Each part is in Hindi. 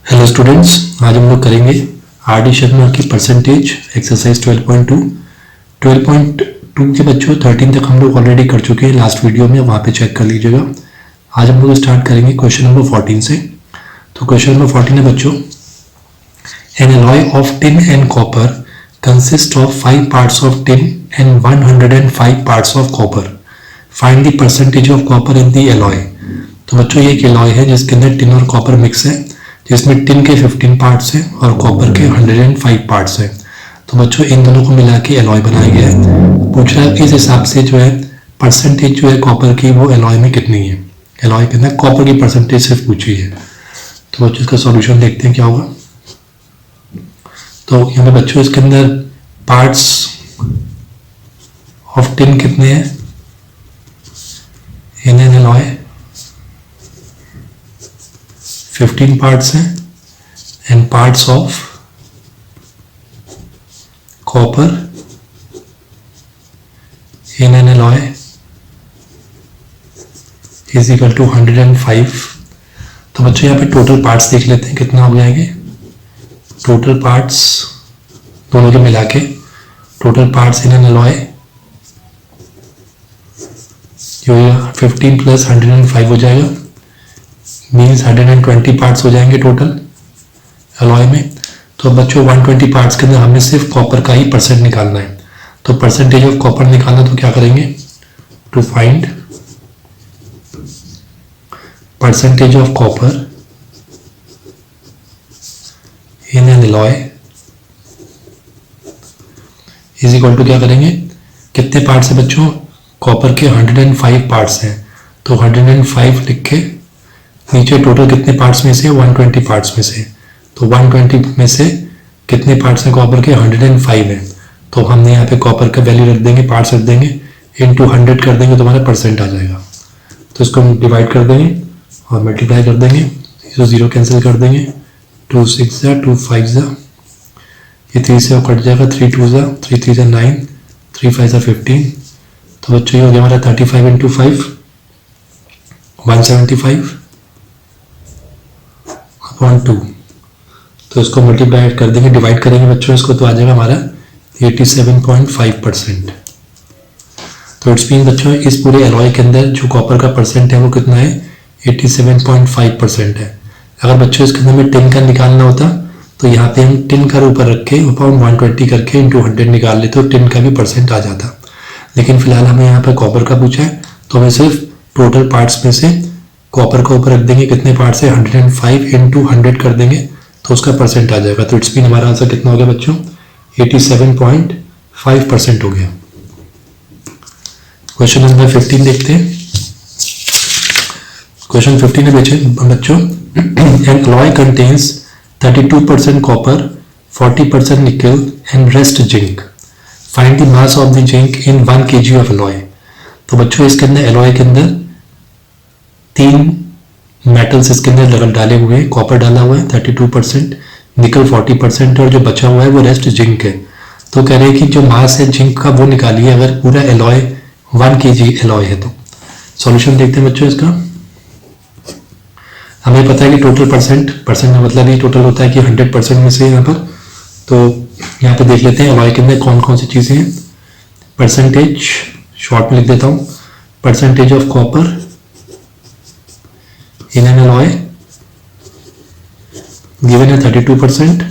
हेलो स्टूडेंट्स, आज हम लोग करेंगे आर डी शर्मा की परसेंटेज एक्सरसाइज 12.2। 12.2 के बच्चों 13 तक हम लोग ऑलरेडी कर चुके हैं लास्ट वीडियो में, वहाँ पे चेक कर लीजिएगा। आज हम लोग स्टार्ट करेंगे क्वेश्चन नंबर 14 से। तो क्वेश्चन नंबर 14 है बच्चों, N alloy of tin and copper consist of 5 parts of tin and 105 parts of copper. Find the percentage of copper in the alloy. तो बच्चों ये एक एलॉय है जिसके अंदर टिन और कॉपर मिक्स है, जिसमें टिन के 15 पार्ट्स हैं और कॉपर के 105 पार्ट्स हैं। तो बच्चों इन दोनों को मिला के एलॉय बनाया गया है। पूछ रहा है इस हिसाब से जो है परसेंटेज जो है कॉपर की वो एलॉय में कितनी है। एलॉय के अंदर कॉपर की परसेंटेज सिर्फ पूछी है। तो बच्चों इसका सॉल्यूशन देखते हैं क्या होगा। तो यहाँ पे बच्चों इसके अंदर पार्ट्स ऑफ टिन कितने हैं इन एन एलॉय, 15 पार्ट्स हैं, and parts of copper in an alloy is equal to 105। तो बच्चों यहाँ पे टोटल पार्ट्स देख लेते हैं कितना हो जाएंगे। टोटल पार्ट्स दोनों के मिला के total parts in an alloy जो 15 प्लस 105 हो जाएगा, मीन्स 120 पार्ट्स हो जाएंगे टोटल एलॉय में। तो बच्चों 120 पार्ट्स के अंदर हमें सिर्फ कॉपर का ही परसेंट निकालना है। तो परसेंटेज ऑफ कॉपर निकालना, तो क्या करेंगे, to find percentage of copper in an alloy is equal to क्या करेंगे, कितने पार्ट्स है बच्चों, कॉपर के 105 पार्ट्स हैं। तो 105 लिख के नीचे टोटल कितने पार्ट्स में से, 120 पार्ट्स में से। तो 120 में से कितने पार्ट्स हैं कॉपर के, 105 हैं। तो हमने यहाँ पे कॉपर का वैल्यू रख देंगे, पार्ट्स रख देंगे, इनटू 100 कर देंगे तो हमारा परसेंट आ जाएगा। तो इसको हम डिवाइड कर देंगे और मल्टीप्लाई कर देंगे, तो 0 कैंसिल कर देंगे, 2 6 जा 2 5 जा, ये 3 से कट जाएगा, 3 2 जा 3 3 जा 9, 3 5 जा 15। तो बच्चों ये हो गया हमारा 35 इंटू 5 175 अपॉन 2। तो इसको मल्टीप्लाई कर देंगे, डिवाइड करेंगे बच्चों इसको, तो आ जाएगा हमारा 87.5%। तो इट्स मीन बच्चों इस पूरे एलॉय के अंदर जो कॉपर का परसेंट है वो कितना है, 87.5% है। अगर बच्चों इसके अंदर में टिन का निकालना होता तो यहाँ पे हम टिन का ऊपर रख के अपॉन 120 करके इंटू 100 निकाल लेते तो टिन का भी परसेंट आ जाता। लेकिन फिलहाल हमें यहाँ पर कॉपर का पूछा है, तो हमें सिर्फ टोटल पार्ट्स में से कॉपर को ऊपर रख देंगे, कितने पार्ट्स है 105 इंटू 100 कर देंगे तो उसका परसेंट आ जाएगा। तो इट्स मीन हमारा आंसर कितना हो गया बच्चों, 87.5% हो गया। क्वेश्चन नंबर 15 देखते हैं। क्वेश्चन 15 में बच्चों एन एलॉय कंटेन्स 32% कॉपर, 40% निकल and rest zinc. Find the mass of the zinc in 1 kg of alloy. तो बच्चों इसके अंदर एलॉय के अंदर 3 मेटल्स इसके अंदर डाले हुए हैं, कॉपर डाला हुआ है 32%, निकल 40% और जो बचा हुआ है वो रेस्ट जिंक है। तो कह रहे हैं कि जो मास है जिंक का वो निकालिए अगर पूरा एलॉय 1 kg एलॉय है। तो सॉल्यूशन देखते हैं बच्चों इसका। हमें पता है कि टोटल परसेंट का मतलब ही टोटल होता है कि 100% में से यहाँ पर। तो यहाँ पे देख लेते हैं एलॉय के अंदर कौन कौन सी चीज़ें हैं। परसेंटेज शॉर्ट में लिख देता हूँ, percentage of copper in an alloy given है 32%,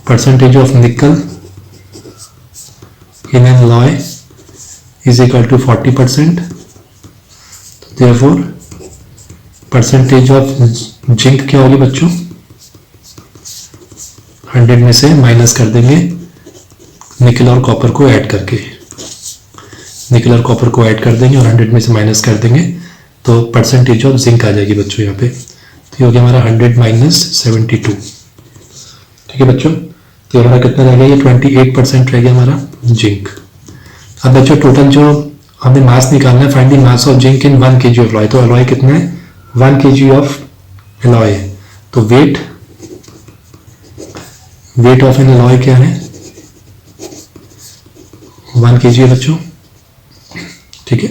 percentage of nickel in an alloy is equal to 40%। Therefore percentage of zinc क्या होगी बच्चों, 100 में से माइनस कर देंगे निकल और कॉपर को ऐड करके, निकल और कॉपर को ऐड कर देंगे और 100 में से माइनस कर देंगे तो परसेंटेज ऑफ जिंक आ जाएगी बच्चों यहाँ पे। तो ये हो गया हमारा 100 माइनस 72। ठीक है बच्चों, तो हमारा कितना रह गया, ये 28% रह गया हमारा जिंक। अब बच्चों टोटल जो हमें मास निकालना है, find the mass of zinc in 1 kg of alloy. तो एलॉय कितना है, 1 kg ऑफ एलॉय है। तो वेट ऑफ एन एलॉय क्या है, 1 kg है बच्चों। ठीक है,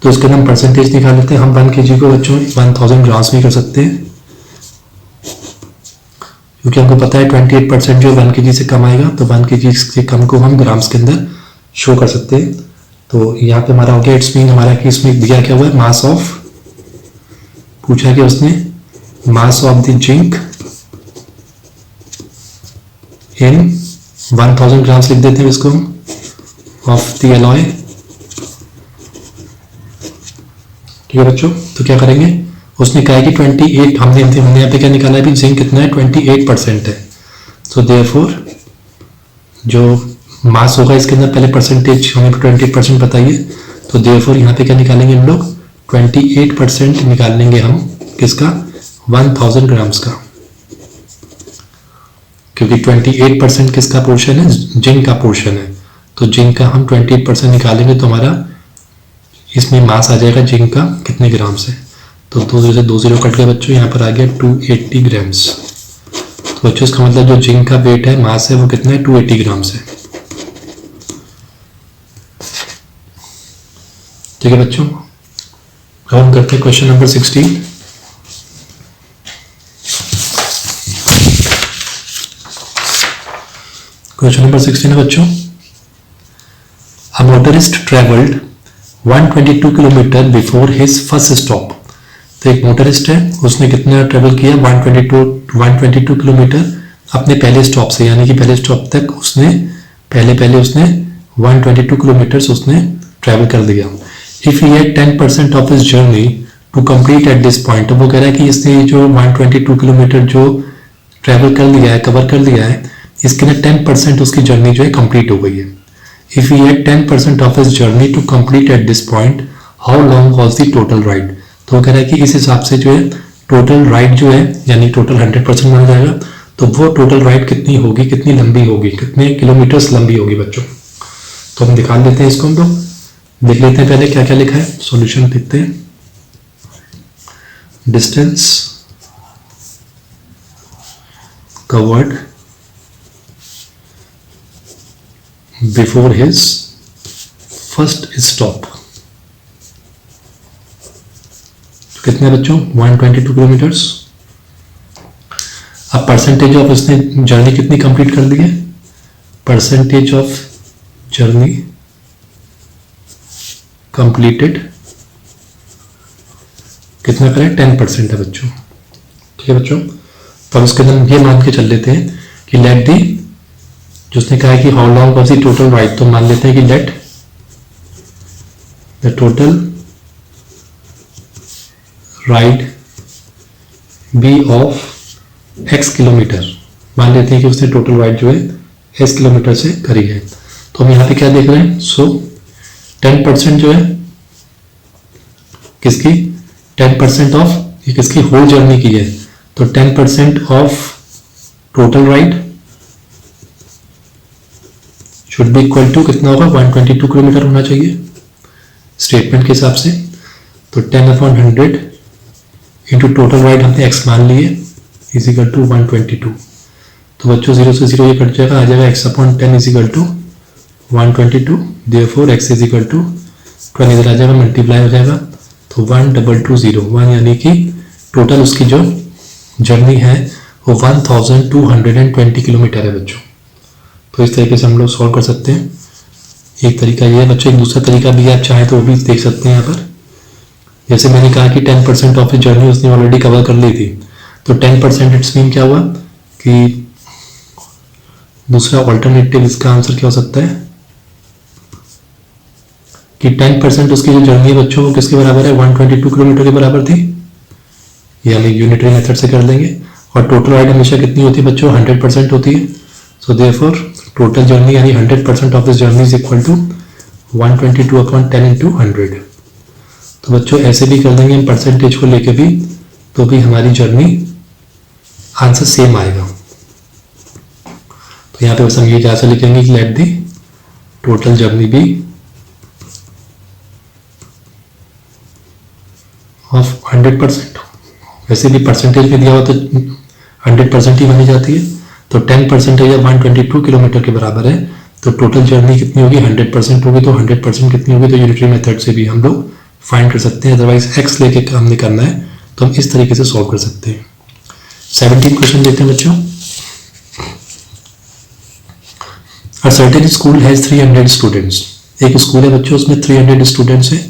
तो इसके हम परसेंटेज निकाल लेते हैं। हम 1 kg को बच्चों 1000 ग्राम्स भी कर सकते हैं, क्योंकि हमको पता है 28% जो 1 kg से कम आएगा, तो 1 kg से कम को हम ग्राम्स के अंदर शो कर सकते हैं। तो यहाँ पे हमारा हो गया, इट्स मीन हमारा कि इसमें दिया क्या हुआ है, मास ऑफ, पूछा कि उसने mass of the zinc in 1000 grams लिख देते हैं इसको ऑफ द एलॉय। ठीक है बच्चों, तो क्या करेंगे, उसने कहा कि 28, हमने यहाँ पे क्या निकाला है, जिंक कितना है, 28% है। सो देयरफॉर जो मास होगा इसके अंदर, पहले परसेंटेज हमें 28% बताइए, तो देयरफॉर यहाँ पे क्या निकालेंगे हम लोग, 28% निकाल लेंगे हम किसका, 1000 ग्राम्स का, क्योंकि 28% किसका पोर्शन है, जिंक का पोर्शन है। तो जिंक का हम 28% निकालेंगे तो हमारा इसमें मास आ जाएगा जिंक का कितने ग्राम से। तो 2 से 2 0 कट गया बच्चों, यहाँ पर आ गया 280 ग्राम्स। तो बच्चों इसका मतलब जो जिंक का वेट है, मास है, वो कितना है, 280 ग्राम्स है। ठीक है बच्चों, अब हम करते हैं क्वेश्चन नंबर 16। क्वेश्चन नंबर 16 है बच्चों, a motorist travelled 122 kilometre before his first stop. तो एक मोटरिस्ट है, उसने कितना ट्रेवल किया, 122 किलोमीटर अपने पहले स्टॉप से, यानी कि पहले स्टॉप तक उसने पहले उसने 122 किलोमीटर उसने ट्रेवल कर दिया। If he had 10% of his journey to complete at this point, तो वो कह रहा है कि इसने जो 122 किलोमीटर जो ट्रेवल कर लिया है, कवर कर लिया है, इसके अंदर 10% उसकी जर्नी जो है कंप्लीट हो गई है। If he had 10% of his journey to complete at this point, how long was the total ride. तो वो कह रहा है कि इस हिसाब से जो है टोटल राइड जो है, यानी टोटल 100% माना जाएगा, तो वो टोटल राइड कितनी होगी, कितनी लंबी होगी, कितने किलोमीटर्स लंबी होगी बच्चों। तो हम दिखा देते हैं इसको, हम लोग देख लेते हैं पहले क्या क्या लिखा है, सॉल्यूशन देखते हैं। Distance covered before his first stop, कितने बच्चों, 122 किलोमीटर्स। अब परसेंटेज ऑफ इसने जर्नी कितनी कंप्लीट कर दी है, परसेंटेज ऑफ जर्नी कंप्लीटेड कितना करें, 10% है बच्चों। ठीक है बच्चों, तो हम इसके अंदर ये मान के चल लेते हैं कि लेट दी, जो उसने कहा है कि how long was the total ride, तो मान लेते हैं कि let the total ride be of x kilometre. मान लेते हैं कि उसने टोटल राइड जो है x किलोमीटर से करी है। तो हम यहाँ पे क्या देख रहे हैं, सो 10% जो है किसकी, 10% ऑफ, ये किसकी होल जर्नी की है, तो 10% of total ride should be equal to कितना होगा, 122 किलोमीटर होना चाहिए स्टेटमेंट के हिसाब से। तो 10/100 इंटू टोटल राइड हमने x मान लिए इज इक्वल टू 122। तो बच्चों 0 से 0 ये कट जाएगा, आ जाएगा x/10 is equal to 122। Therefore x is equal to 12 इधर आ जाएगा, मल्टीप्लाई हो जाएगा, तो 1201, यानी कि टोटल उसकी जो जर्नी है वो 1220 किलोमीटर है बच्चों। तो इस तरीके से हम लोग सॉल्व कर सकते हैं। एक तरीका ये है बच्चों, एक दूसरा तरीका भी आप चाहें तो वो भी देख सकते हैं यहाँ पर। जैसे मैंने कहा कि 10% ऑफ जर्नी उसने ऑलरेडी कवर कर ली थी, तो 10% इट्स मीन क्या हुआ कि दूसरा ऑल्टरनेटिव इसका आंसर क्या हो सकता है कि 10% उसकी जो जर्नी है बच्चों वो किसके बराबर है, 122 किलोमीटर के बराबर थी, ये हम यूनिटरी मेथड से कर लेंगे। और टोटल राइड हमेशा कितनी होती है बच्चों, 100% होती है। सो देयरफॉर टोटल जर्नी यानी 100% of this journey is equal to 122/10 into 100। तो बच्चों ऐसे भी कर देंगे हम परसेंटेज को लेके भी, तो भी हमारी जर्नी आंसर सेम आएगा। तो यहाँ पे बस हम ये कैसे लिखेंगे कि लेट दी टोटल जर्नी भी ऑफ 100%, वैसे भी परसेंटेज में दिया हुआ तो 100% ही मानी जाती है। तो 10% या 122 किलोमीटर के बराबर है, तो टोटल जर्नी कितनी होगी, 100% होगी। तो 100% कितनी होगी, तो यूनिटरी मेथड से भी हम लोग फाइंड कर सकते हैं। अदरवाइज x लेके काम नहीं करना है तो हम इस तरीके से सॉल्व कर सकते हैं। 17 क्वेश्चन देखते हैं बच्चों। सर्टेन स्कूल हैज 300 स्टूडेंट्स, एक स्कूल है बच्चों उसमें 300 स्टूडेंट्स हैं,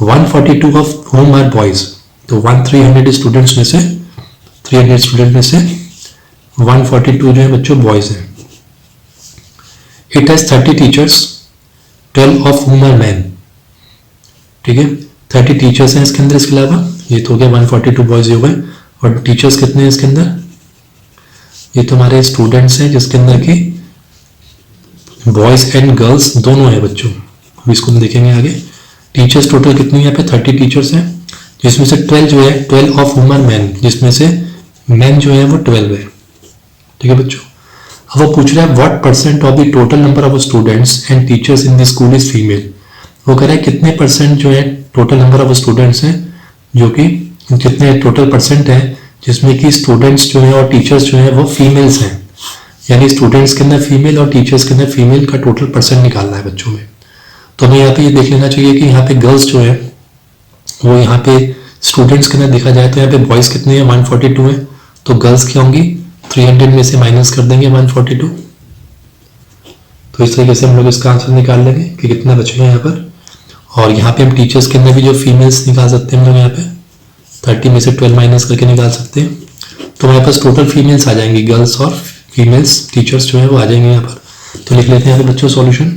142 ऑफ होम आर बॉयज, तो 300 स्टूडेंट्स में से 300 स्टूडेंट में से 142 जो है बच्चों बॉयज हैं। It has 30 teachers, 12 of whom are men, ठीक है 30 टीचर्स हैं इसके अंदर, इसके अलावा ये तो हो गया 142 बॉयज हो गए, और टीचर्स कितने हैं इसके अंदर, ये तो हमारे स्टूडेंट्स हैं जिसके अंदर की बॉयज एंड गर्ल्स दोनों है बच्चों, अभी इसको हम देखेंगे आगे। टीचर्स टोटल कितनी यहाँ पे 30 टीचर्स हैं, जिसमें से 12 जो है 12 ऑफ वुमन मैन, जिसमें से मैन जो है वो 12 है, ठीक है बच्चों। अब वो पूछ रहा है what percent of the total number of students and teachers in the school is female, वो कह रहा है कितने परसेंट जो है टोटल नंबर ऑफ स्टूडेंट्स हैं, जो कि कितने टोटल परसेंट है जिसमें कि स्टूडेंट्स जो है और टीचर्स जो है वो फीमेल्स हैं, यानी स्टूडेंट्स के अंदर फीमेल और टीचर्स के अंदर फीमेल का टोटल परसेंट निकालना है बच्चों में। तो हमें यहाँ पे ये देख लेना चाहिए कि यहाँ पे गर्ल्स जो है वो यहाँ पे स्टूडेंट्स के अंदर देखा जाए तो यहाँ पे बॉयज कितने हैं 142 है, तो गर्ल्स क्या होंगी 300 में से माइनस कर देंगे 142, तो इस तरीके से हम लोग इसका आंसर निकाल लेंगे कि कितना बचेगा यहाँ पर। और यहाँ पे हम टीचर्स के अंदर भी जो फीमेल्स निकाल सकते हैं हम लोग यहाँ पे 30 में से 12 माइनस करके निकाल सकते हैं, तो हमारे पास टोटल फीमेल्स आ जाएंगी, गर्ल्स और फीमेल्स टीचर्स जो है वो आ जाएंगे यहाँ पर। तो लिख लेते हैं यहाँ पे बच्चों सॉल्यूशन,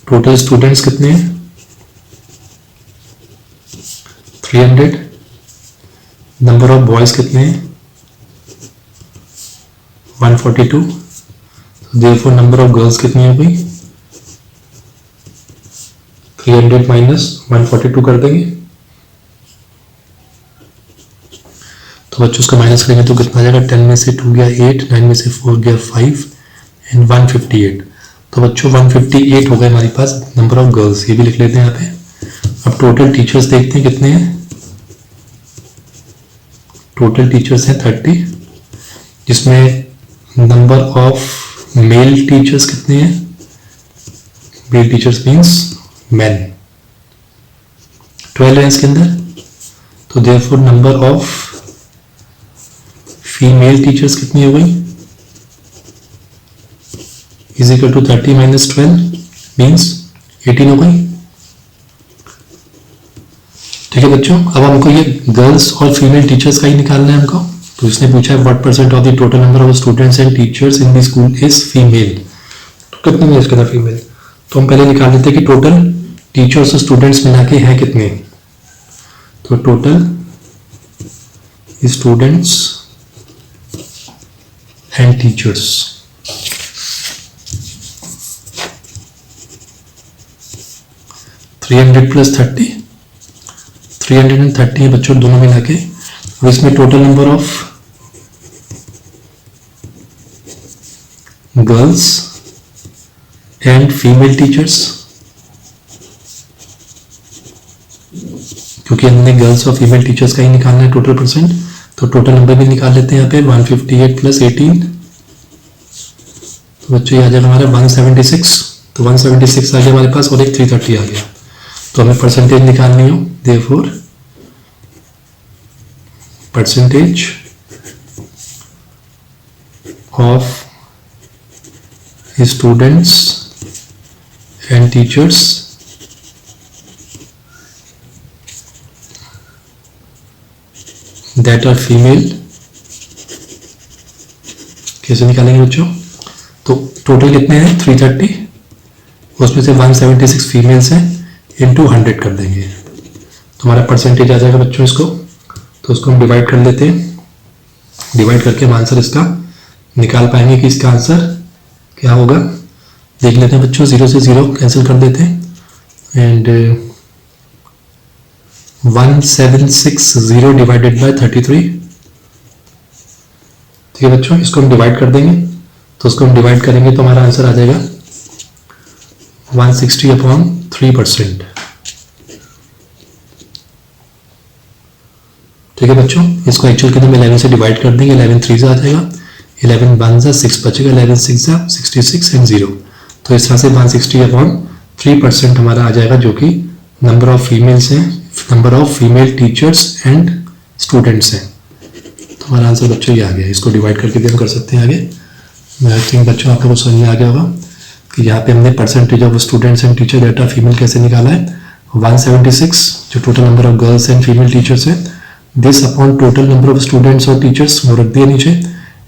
टोटल स्टूडेंट्स कितने हैं 300, नंबर ऑफ बॉयज कितने हैं 142, देयरफॉर नंबर ऑफ गर्ल्स कितनी है भाई 300 माइनस 142 कर देंगे, तो बच्चों उसका माइनस करेंगे तो कितना आ जाएगा 10 में से 2 गया 8, 9 में से 4 गया 5 एंड 158, तो बच्चों 158 हो गए हमारे पास नंबर ऑफ गर्ल्स, ये भी लिख लेते हैं यहाँ पे। अब टोटल टीचर्स देखते हैं कितने हैं, टोटल टीचर्स हैं 30, जिसमें नंबर ऑफ मेल टीचर्स कितने हैं, मेल टीचर्स मीन्स मैन 12 है इसके अंदर, तो therefore number of female teachers कितनी हो गई is equal to 30 minus 12 means 18 हो गई, ठीक है बच्चों। अब हमको ये गर्ल्स और फीमेल टीचर्स का ही निकालना है हमको, तो इसने पूछा है what percent of the total number of students and teachers in the school is female, तो कितने में इसके अंदर फीमेल, तो हम पहले निकाल लेते हैं कि टोटल टीचर्स और स्टूडेंट्स मिला के हैं कितने, तो total students and teachers, plus 30, 330 है बच्चों दोनों मिला के, और इसमें total number of girls and female teachers, क्योंकि हमने गर्ल्स और फीमेल टीचर्स का ही निकालना है टोटल परसेंट, तो टोटल नंबर भी निकाल लेते हैं यहाँ पे 158 प्लस 18, तो बच्चों ये आ जाएगा हमारा 176, तो 176 आ गया हमारे पास और एक 330 आ गया, तो हमें परसेंटेज निकालनी हो, therefore percentage of students and teachers that are female, कैसे निकालेंगे बच्चों, तो टोटल कितने हैं 330, उसमें से 176 फीमेल्स हैं इनटू 100 कर देंगे, तो हमारा परसेंटेज आ जाएगा बच्चों इसको, तो उसको हम डिवाइड कर लेते हैं, डिवाइड करके हम आंसर इसका निकाल पाएंगे कि इसका आंसर क्या होगा, देख लेते हैं बच्चों, 0 से 0 कैंसिल कर देते हैं एंड 1760 डिवाइडेड बाय 33, ठीक है बच्चों, इसको हम डिवाइड कर देंगे, तो उसको हम डिवाइड करेंगे तो हमारा आंसर आ जाएगा 160/3%, ठीक है बच्चों। इसको एक्चुअल के अंदर 11 से डिवाइड कर देंगे, 11 3 आ जाएगा, 11 1 6 बचेगा, 11 6 66 एंड 0, तो इस तरह से 160/3% हमारा आ जाएगा, जो कि नंबर ऑफ फीमेल्स हैं, number of female teachers and students हैं, तो हमारा आंसर बच्चों ये आ गया, इसको डिवाइड करके भी हम कर सकते हैं आगे, आई थिंक बच्चों आप लोगों को समझ में आ गया होगा कि यहाँ पे हमने percentage of students and teacher data female कैसे निकाला है। 176 जो total number of girls and female teachers है, this upon total number of students और टीचर्स वो रख दिया नीचे,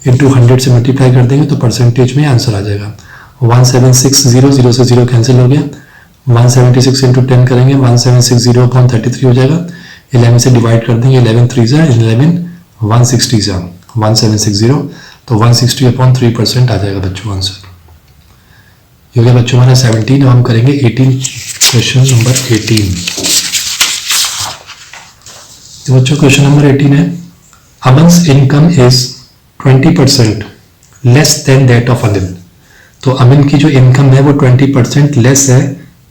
इंटू 100 से मल्टीप्लाई कर देंगे तो परसेंटेज में आंसर आ जाएगा। 1760 0 से 0 कैंसिल हो गया, 176 इंटू 10 करेंगे 1760 अपॉन 33 हो जाएगा। 11 से डिवाइड कर देंगे, 11 3 जा 11, 160 जा 1760, तो 160 अपॉन 3% आ जाएगा बच्चों आंसर। ये हो गया बच्चों हमारा 17। अब हम करेंगे 18, क्वेश्चन नंबर 18। तो बच्चों क्वेश्चन नंबर 18 है, Aman's income is 20% less than that of Anil. तो अमिन की जो इनकम है वो 20% लेस है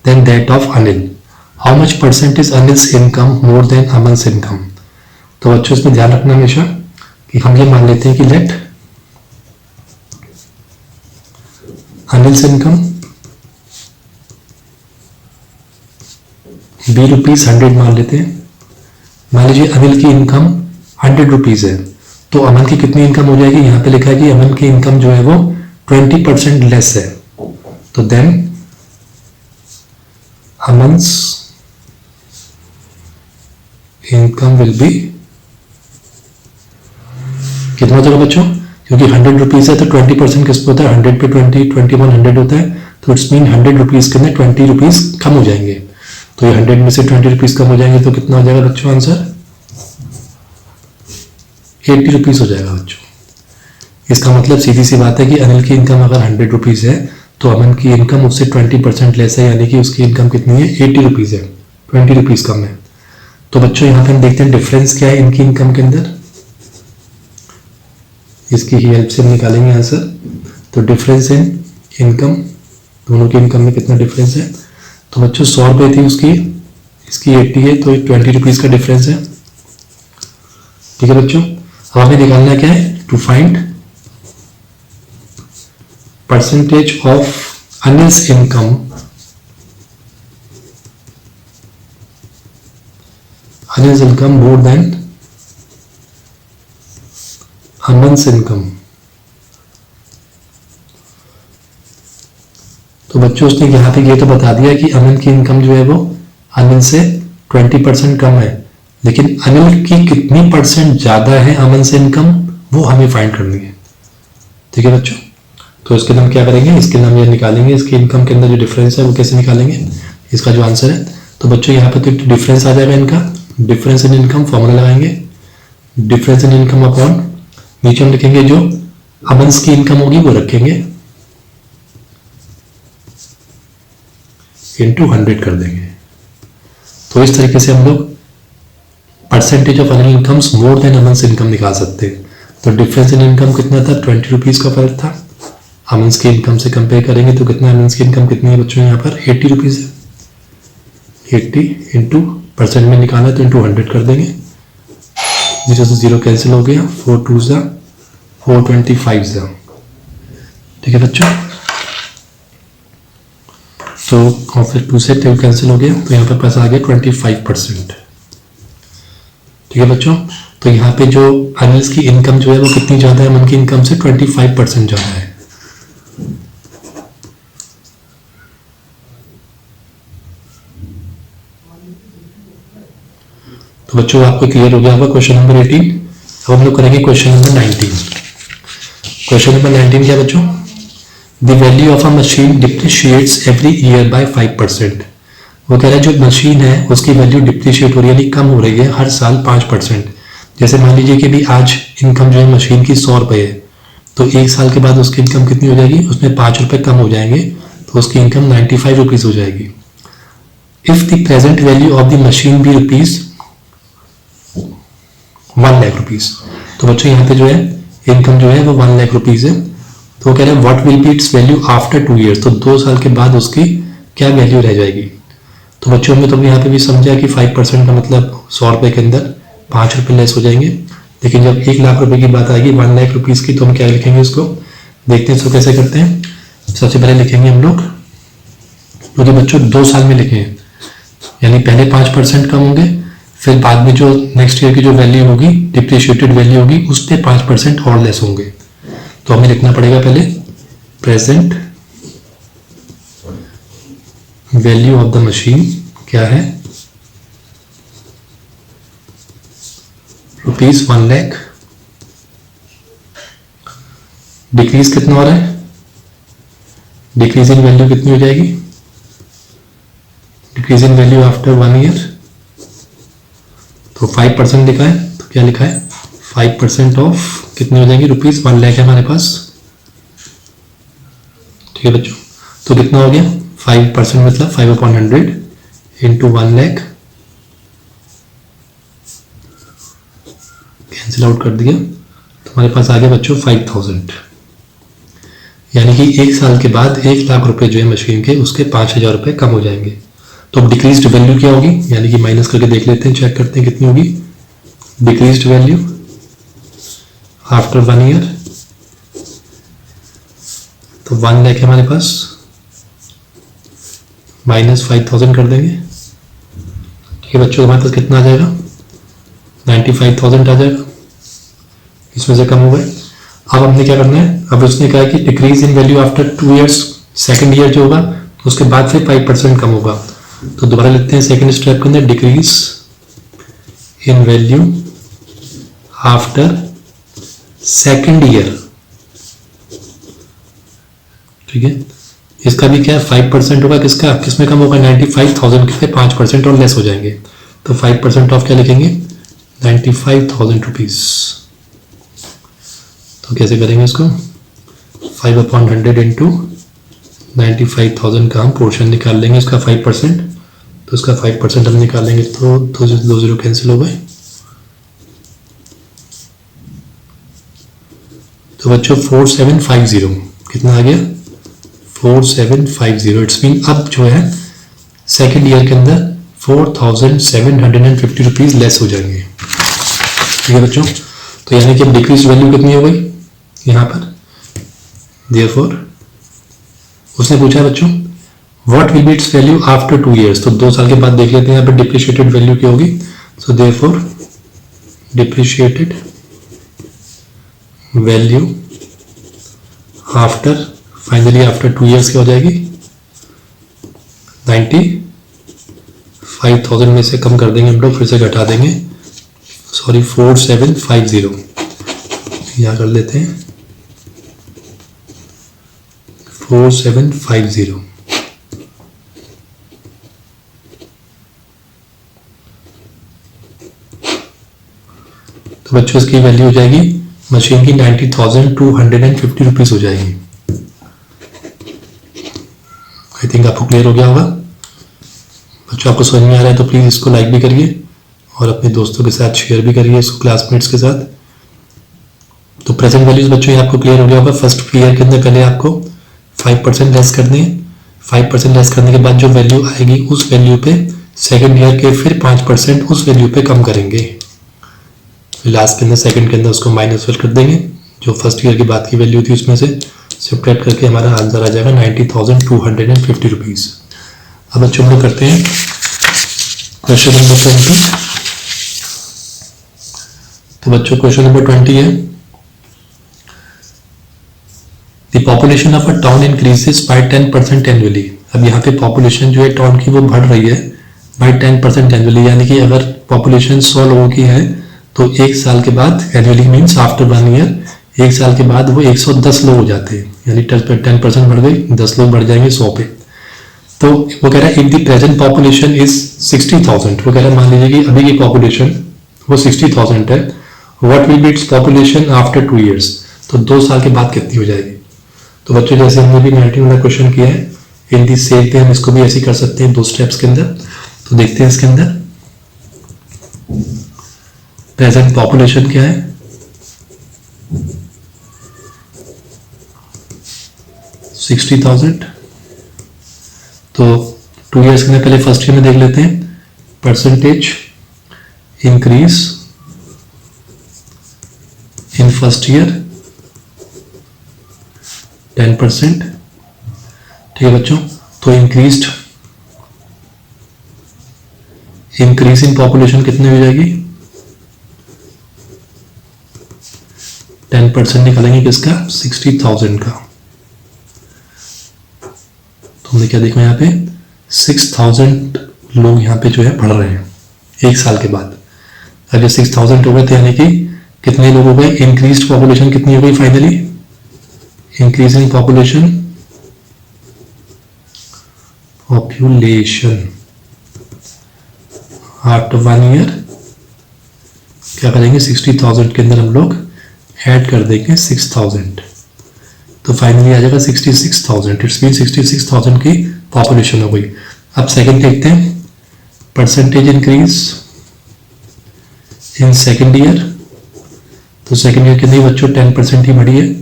than that of Anil. How much percent is Anil's income more than Aman's income. तो बच्चों इसमें ध्यान रखना हमेशा कि हम ये मान लेते हैं कि लेट अनिल्स इनकम बी ₹100 मान लेते हैं। मान लीजिए अनिल की इनकम 100 रुपीज है, तो अमन की कितनी इनकम हो जाएगी, यहाँ पे लिखा है कि अमन की इनकम जो है वो 20% लेस है, तो then Aman's income will be कितना हो जाएगा बच्चों, क्योंकि 100 रुपीज है तो 20% किस पे होता है, 100 पे 20, 21 100 होता है, तो इट्स मीन 100 रुपीज के अंदर 20 रुपीज कम हो जाएंगे। तो ये 100 में से 20 रुपीज कम हो जाएंगे तो कितना हो जाएगा बच्चों आंसर, 80 रुपीज हो जाएगा बच्चों। इसका मतलब सीधी सी बात है कि अनिल की इनकम अगर 100 रुपीज है तो अमन की इनकम उससे 20% लेस है, यानी कि उसकी इनकम कितनी है, 80 रुपीज है, 20 रुपीज कम है। तो बच्चों यहाँ पे हम देखते हैं डिफरेंस क्या है इनकी इनकम के अंदर, इसकी ही हेल्प से हम निकालेंगे आंसर। तो डिफरेंस इन इनकम, दोनों की इनकम में कितना डिफरेंस है, तो बच्चों 100 रुपये थी उसकी, इसकी 80 है, तो 20 रुपीज का डिफरेंस है। ठीक है बच्चों, अब हमें निकालना क्या है, to find percentage of Anil's income more than Aman's income. तो बच्चों उसने यहां पे ये तो बता दिया कि अमन की इनकम जो है वो अनिल से 20% कम है, लेकिन अनिल की कितनी परसेंट ज्यादा है अमन से इनकम, वो हमें फाइंड करनी है। ठीक है बच्चों, तो इसके लिए हम क्या करेंगे, इसके लिए हम ये निकालेंगे इसकी इनकम के अंदर जो डिफरेंस है वो कैसे निकालेंगे, इसका जो आंसर है। तो बच्चों यहाँ पे तो डिफरेंस आ जाएगा इनका, डिफरेंस इन इनकम फॉर्मूला लगाएंगे, डिफरेंस इन इनकम अपॉन नीचे हम लिखेंगे जो अमन्स की इनकम होगी वो रखेंगे इंटू 100 कर देंगे। तो इस तरीके से हम लोग percentage of Anil incomes more than Aman's income निकाल सकते हैं। तो डिफरेंस इन इनकम कितना था, 20 रुपीज का फर्क था। अमन्स की इनकम से कंपेयर करेंगे तो कितना, अमन्स की इनकम कितनी है बच्चों, यहाँ पर 80 रुपीज है। 80 इंटू परसेंट में निकाला तो इंटू 100 कर देंगे, 0 से 0 कैंसिल हो गया, 4 2 जा 425 जा। ठीक है बच्चों, तो और फिर 2 से 2 कैंसिल हो गया, तो यहाँ पर पैसा आ गया 25%। ठीक है बच्चों, तो यहाँ पे जो अनिल्स की इनकम जो है वो कितनी ज्यादा है, अमन की इनकम से 25% ज्यादा है। तो बच्चों आपको क्लियर हो गया होगा क्वेश्चन नंबर 18। अब हम लोग करेंगे क्वेश्चन नंबर 19। क्वेश्चन नंबर 19 क्या बच्चों, the value of a machine depreciates every year by 5%। वो कह रहा है जो मशीन है उसकी वैल्यू डिप्रिशिएट हो रही है, यानी कम हो रही है हर साल 5%। जैसे मान लीजिए कि भी आज इनकम जो है मशीन की 100 रुपये है, तो 1 साल के बाद उसकी इनकम कितनी हो जाएगी, उसमें 5 रुपये कम हो जाएंगे, तो उसकी इनकम 95 रुपीज हो जाएगी। If the present value of the machine be ₹1 lakh rupees. तो बच्चों यहाँ पे जो है इनकम जो है वो 1 लाख रुपीज है, तो वो कह रहे हैं what will be it's value after 2 years. तो 2 साल के बाद उसकी क्या वैल्यू रह जाएगी। तो बच्चों में तो यहाँ पे भी समझा कि 5% का मतलब 100 रुपए के अंदर 5 रुपए लेस हो जाएंगे, लेकिन जब 1 लाख रुपए की बात आएगी 1 लाख रुपीज की, तो हम क्या लिखेंगे उसको, देखते हैं इसको कैसे करते हैं। सबसे पहले लिखेंगे हम लोग, क्योंकि बच्चों 2 साल में लिखे हैं, यानी पहले 5% कम होंगे, फिर बाद में जो नेक्स्ट ईयर की जो वैल्यू होगी डिप्रिशिएटेड वैल्यू होगी उस पर 5% और लेस होंगे। तो हमें लिखना पड़ेगा पहले present value of the machine क्या है, ₹1,00,000। डिक्रीज कितना हो रहा है, डिक्रीज इन वैल्यू कितनी हो जाएगी, decrease in value after 1 year, तो 5% लिखा है, तो क्या लिखा है 5% ऑफ कितनी हो जाएगी, ₹1,00,000 है हमारे पास। ठीक है बच्चों, तो कितना हो गया 5% मतलब 5/100 इंटू 1,00,000, कैंसिल आउट कर दिया, तो हमारे पास आ गया बच्चों 5,000। यानी कि 1 साल के बाद 1,00,000 रुपए जो है मशीन के, उसके 5,000 रुपए कम हो जाएंगे। तो अब डिक्रीज्ड वैल्यू क्या होगी, यानी कि माइनस करके देख लेते हैं, चेक करते हैं कितनी होगी डिक्रीज्ड वैल्यू आफ्टर 1 ईयर। तो 1,00,000 है हमारे पास, माइनस 5,000 कर देंगे। ठीक है बच्चों, हमारे पास कितना आ जाएगा 95,000 आ जाएगा, इसमें से कम हो गए। अब हमने क्या करना है, अब उसने कहा कि decrease in value after 2 years, second year जो होगा उसके बाद फिर 5% कम होगा। तो दोबारा लिखते हैं सेकेंड स्टेप के अंदर, decrease in value after second year. ठीक है, इसका भी क्या है 5% होगा, किसका किसमें कम होगा 95,000 के 5% और लेस हो जाएंगे। तो 5% ऑफ क्या लिखेंगे 95,000 रुपीज। तो कैसे करेंगे इसको, 5/100 इंटू 95,000 का हम पोर्शन निकाल लेंगे इसका 5%। तो इसका 5% हम निकालेंगे तो 2 0 कैंसिल हो गए। तो बच्चों 4750 कितना आ गया 4750। इट्स मीन अब जो है सेकेंड ईयर के अंदर 4,750 रुपीज लेस हो जाएंगे। ठीक है बच्चों, तो यानी कि अब डिक्रीज वैल्यू कितनी हो गई यहाँ पर, देयरफॉर उसने पूछा बच्चों what will be it's value after 2 years. तो 2 साल के बाद देख लेते हैं यहाँ पर डिप्रिशिएटेड वैल्यू क्या होगी। So therefore depreciated value after, finally after 2 years क्या हो जाएगी 95,000 में से कम कर देंगे हम लोग, फिर से घटा देंगे, सॉरी 4750 यहाँ कर लेते हैं 4750। तो बच्चों इसकी वैल्यू हो जाएगी मशीन की 90,250 रुपीज हो जाएगी। आई थिंक आपको क्लियर हो गया होगा। बच्चों आपको समझ में आ रहा है तो प्लीज इसको लाइक भी करिए और अपने दोस्तों के साथ शेयर भी करिए इसको, क्लासमेट्स के साथ। तो प्रेजेंट वैल्यूज बच्चों ये आपको क्लियर हो गया होगा। फर्स्ट ईयर के अंदर पहले आपको 5% लेस करनी है, 5% लेस करने के बाद जो वैल्यू आएगी उस वैल्यू पे सेकेंड ईयर के फिर 5% उस वैल्यू पे कम करेंगे, लास्ट के अंदर सेकंड के अंदर उसको माइनस कर देंगे, जो फर्स्ट ईयर की बात की वैल्यू थी उसमें से सब्ट्रैक्ट करके हमारा आंसर आ जाएगा 90,250 रुपीज। अब बच्चों हम लोग करते हैं क्वेश्चन नंबर 20। तो बच्चों क्वेश्चन नंबर 20 है the population of a town increases by 10% annually. अब यहाँ पे पॉपुलेशन जो है टाउन की वो बढ़ रही है बाय 10% एनुअली, यानी कि अगर पॉपुलेशन 100 लोगों की है तो 1 साल के बाद एनुअली मीन्स आफ्टर 1 ईयर 1 साल के बाद वो 110 लोग हो जाते हैं, यानी 10% बढ़ गई, 10 लोग बढ़ जाएंगे 100 पे। तो वो कह रहा है if the present population is 60,000, वो कह रहा है मान लीजिए कि अभी की पॉपुलेशन वो 60,000 है, what will be its population after 2 years, तो 2 साल के बाद कितनी हो जाएगी। तो बच्चों जैसे हमने भी 19 वाला क्वेश्चन किया है इन दी सेम पे हम इसको भी ऐसे कर सकते हैं 2 स्टेप्स के अंदर। तो देखते हैं इसके अंदर प्रेजेंट पॉपुलेशन क्या है, $60,000। तो 2 ईयर्स के अंदर पहले फर्स्ट ईयर में देख लेते हैं percentage increase in first year 10%। ठीक है बच्चों, तो इंक्रीज इन पॉपुलेशन कितने हो जाएगी 10% निकालेंगे किसका 60,000 का। क्या देखो यहाँ पे 6000 लोग यहाँ पे जो है पढ़ रहे हैं एक साल के बाद। अगर 6000 हो गए तो यानी कि कितने लोग हो गए, इंक्रीज पॉपुलेशन कितनी हो गई finally, increasing population after 1 year क्या करेंगे, 60,000 के अंदर हम लोग ऐड कर देंगे 6000, तो फाइनली आ जाएगा 66,000। इट्स मीन 66,000 की पॉपुलेशन हो गई। अब सेकंड देखते हैं, percentage increase in second year. तो सेकंड ईयर के नहीं बच्चों 10% ही बढ़ी है,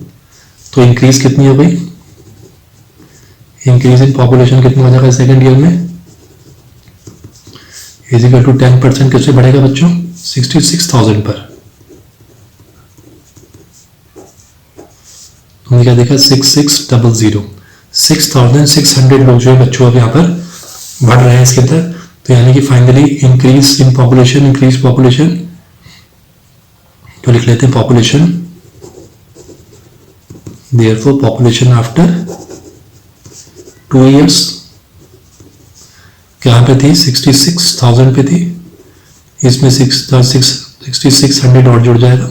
तो इंक्रीज कितनी हो गई, इंक्रीज इन पॉपुलेशन कितना हो जाएगा सेकंड ईयर में, इज इक्वल टू 10% किससे बढ़ेगा बच्चों, 66,000 पर। हमने क्या देखा 6600, 6600 लोग जो है बच्चों अब यहाँ पर बढ़ रहे हैं इसके अंदर। तो यानी कि finally increase in population, increase population, तो लिख लेते हैं population, therefore population after 2 years कहाँ पे थी, 66,000 पे थी, इसमें 6600 और जुड़ जाएगा,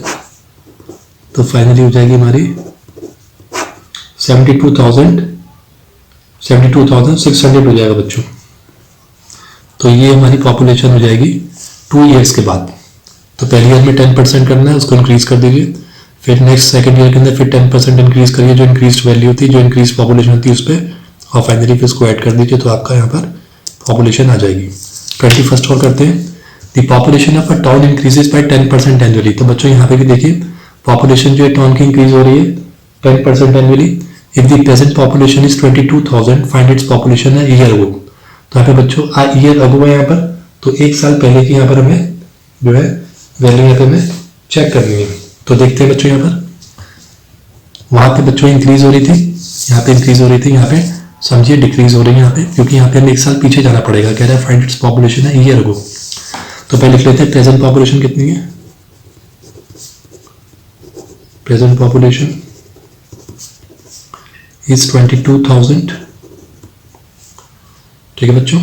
तो फाइनली हो जाएगी हमारी 72,600 हो जाएगा बच्चों। तो ये हमारी पॉपुलेशन हो जाएगी 2 इयर्स के बाद। तो पहले ईयर में 10% करना है, उसको इंक्रीज कर दीजिए, फिर नेक्स्ट सेकंड ईयर के अंदर फिर 10% इंक्रीज करिए, जो इंक्रीज वैल्यू होती है, जो इंक्रीज पॉपुलेशन होती है उस पर, और फाइनली फिर उसको ऐड कर दीजिए, तो आपका यहाँ पर पॉपुलेशन आ जाएगी। 21 और करते हैं, the population of a town increases by 10% annually. तो बच्चों यहाँ पे भी देखिए पॉपुलेशन जो है टाउन की इंक्रीज हो रही है 10% annually. If the present population is 22,000 find its population है ईयर अगो। तो यहाँ पे बच्चों ईयर अगो है यहाँ पर, तो एक साल पहले की यहाँ पर हमें जो है वैल्यू यहाँ पे हमें चेक करनी है। तो देखते हैं बच्चों यहाँ पर, वहां पे बच्चों इंक्रीज हो रही थी, यहाँ पे इंक्रीज हो रही थी, यहाँ पे समझिए डिक्रीज हो रही है यहाँ पे, क्योंकि यहाँ पे हमें एक साल पीछे जाना पड़ेगा। कह रहा है फाइंड इट्स पॉपुलेशन है ईयर अगो। तो पहले लिख लेते हैं प्रेजेंट पॉपुलेशन कितनी है, प्रेजेंट पॉपुलेशन इज 22,000। ठीक है बच्चों,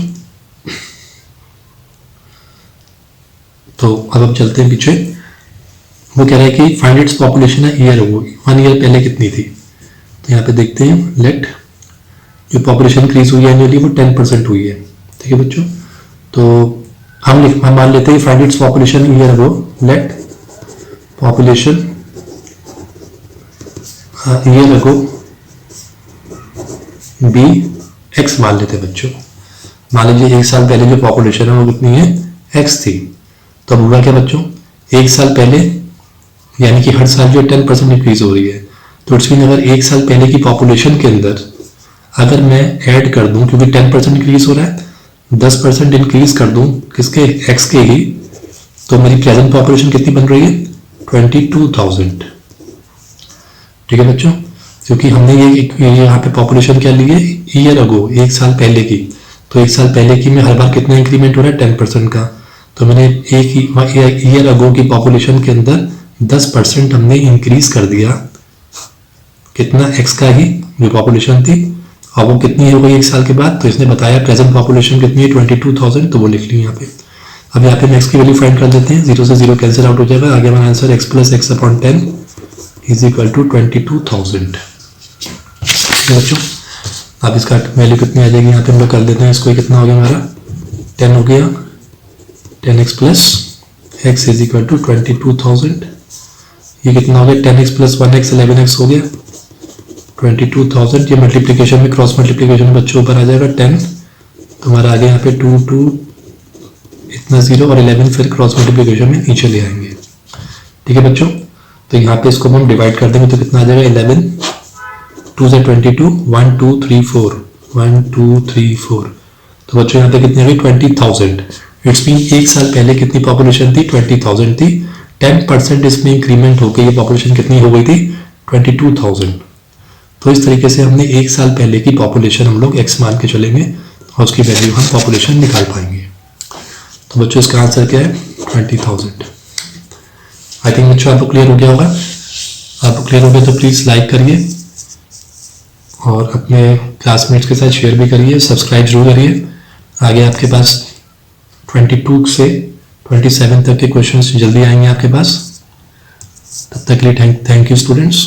तो अब हम चलते हैं पीछे। वो कह रहा है कि फाइंड इट्स पॉपुलेशन है ईयर अगो, 1 ईयर पहले कितनी थी। तो यहाँ पे देखते हैं, लेट जो पॉपुलेशन इंक्रीज हुई है एनुअली वो 10% हुई है। ठीक है बच्चों, तो हम मान लेते हैं find its population year ago, let population year ago be x मान लेते हैं बच्चों। मान लीजिए एक साल पहले जो पॉपुलेशन है वो कितनी है, एक्स थी। तो अब होगा क्या बच्चों, एक साल पहले यानी कि हर साल जो 10% इंक्रीज हो रही है, तो इट्स मीन अगर एक साल पहले की पॉपुलेशन के अंदर अगर मैं ऐड कर दूं, क्योंकि 10% इंक्रीज हो रहा है, 10% इंक्रीज कर दूं किसके, एक्स के ही, तो मेरी प्रेजेंट पॉपुलेशन कितनी बन रही है, 22,000। ठीक है बच्चों, क्योंकि हमने ये यहाँ पे पॉपुलेशन क्या ली है, ईयर अगो, एक साल पहले की। तो एक साल पहले की में हर बार कितना इंक्रीमेंट हो रहा है, 10% का। तो मैंने एक ईयर अगो की पॉपुलेशन के अंदर 10% हमने इंक्रीज कर दिया, कितना, एक्स का ही जो पॉपुलेशन थी, और वो कितनी हो गई एक साल के बाद। तो इसने बताया प्रेजेंट पॉपुलेशन कितनी है, 22,000, तो वो लिख ली यहाँ पे। अब यहाँ पे हम एक्स की वैल्यू फाइंड कर देते हैं, 0 से 0 कैंसिल आउट हो जाएगा। आगे हमारा answer x + x/10 is equal to 22,000। बच्चों अब इसका वैल्यू कितनी आ जाएगी, यहाँ पे हम लोग कर देते हैं इसको, कितना हो गया हमारा 10 हो गया, 10x + x is equal to 22,000। ये कितना हो गया, 10x + 1x 11x हो गया 22,000। ये मल्टीप्लीकेशन में, क्रॉस मल्टीप्लीकेशन में बच्चों ऊपर आ जाएगा 10, तो हमारा आगे यहाँ पे 2 इतना 0 और 11 फिर क्रॉस मल्टीप्लीकेशन में नीचे ले आएंगे। ठीक है बच्चों, तो यहाँ पे इसको हम डिवाइड कर देंगे तो कितना आ जाएगा, 11 2 से 22, 1 2 3 4 1 2 3 4। तो बच्चों यहाँ पे कितनी आ गई, 20,000। इट्स मीन एक साल पहले कितनी पॉपुलेशन थी, 20,000 थी, 10% इसमें इंक्रीमेंट होकर ये पॉपुलेशन कितनी हो गई थी, 22,000। तो इस तरीके से हमने एक साल पहले की पॉपुलेशन हम लोग एक्स मान के चलेंगे और उसकी वैल्यू हम पॉपुलेशन निकाल पाएंगे। तो बच्चों इसका आंसर क्या है, 20,000। आई थिंक बच्चों आपको क्लियर हो गया होगा। आपको क्लियर हो गया तो प्लीज़ लाइक करिए और अपने क्लासमेट्स के साथ शेयर भी करिए, सब्सक्राइब जरूर करिए। आगे आपके पास 22 से 27 तक के क्वेश्चंस जल्दी आएंगे आपके पास। तब तक के लिए थैंक यू स्टूडेंट्स।